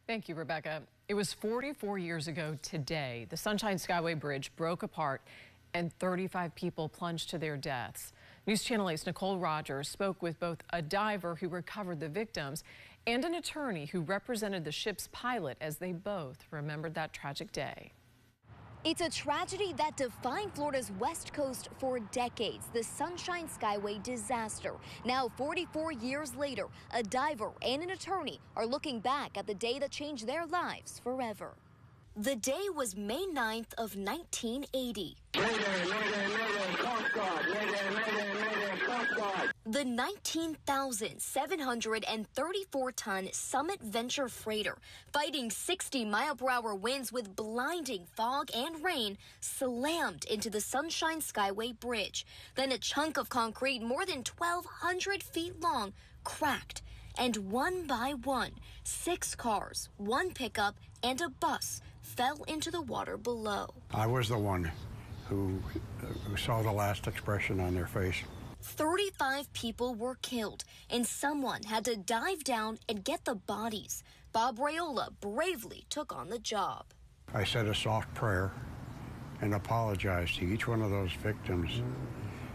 Thank you, Rebecca. It was 44 years ago today. The Sunshine Skyway Bridge broke apart and 35 people plunged to their deaths. News Channel 8's Nicole Rogers spoke with both a diver who recovered the victims and an attorney who represented the ship's pilot as they both remembered that tragic day. It's a tragedy that defined Florida's West Coast for decades, the Sunshine Skyway disaster. Now, 44 years later, a diver and an attorney are looking back at the day that changed their lives forever. The day was May 9th of 1980. The 19,734-ton Summit Venture freighter, fighting 60-mile-per-hour winds with blinding fog and rain, slammed into the Sunshine Skyway Bridge. Then a chunk of concrete more than 1,200 feet long cracked, and one by one, 6 cars, 1 pickup, and a bus fell into the water below. I was the one who saw the last expression on their face. 35 people were killed, and someone had to dive down and get the bodies. Bob Raiola bravely took on the job. I said a soft prayer and apologized to each one of those victims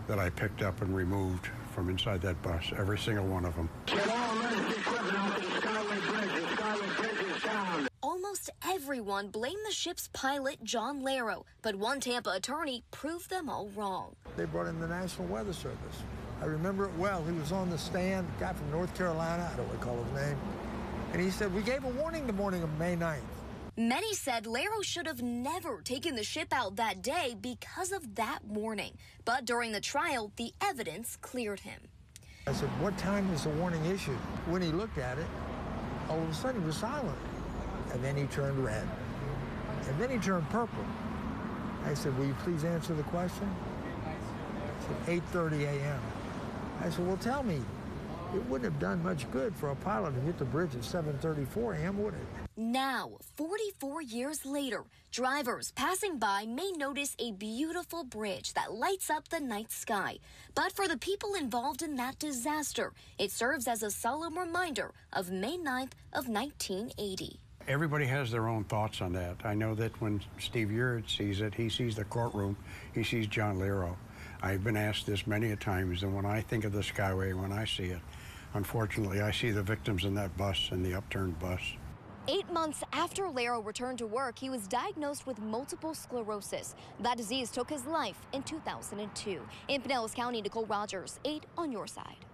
that I picked up and removed from inside that bus, every single one of them. Get all emergency equipment out to the Skyway Bridge. The Skyway Bridge is down. Almost everyone blamed the ship's pilot, John Laro, but one Tampa attorney proved them all wrong. They brought in the National Weather Service. I remember it well. He was on the stand, a guy from North Carolina, I don't recall his name, and he said, "We gave a warning the morning of May 9th. Many said Laro should have never taken the ship out that day because of that warning. But during the trial, the evidence cleared him. I said, "What time was the warning issued?" When he looked at it, all of a sudden he was silent. And then he turned red. And then he turned purple. I said, "Will you please answer the question?" He said, 8:30 a.m. I said, "Well, tell me, it wouldn't have done much good for a pilot to hit the bridge at 7:34 a.m., would it?" Now, 44 years later, drivers passing by may notice a beautiful bridge that lights up the night sky. But for the people involved in that disaster, it serves as a solemn reminder of May 9th of 1980. Everybody has their own thoughts on that. I know that when Steve Urich sees it, he sees the courtroom, he sees John Laro. I've been asked this many a times, and when I think of the Skyway, when I see it, unfortunately, I see the victims in that bus, in the upturned bus. 8 months after Laro returned to work, he was diagnosed with multiple sclerosis. That disease took his life in 2002. In Pinellas County, Nicole Rogers, 8 on your side.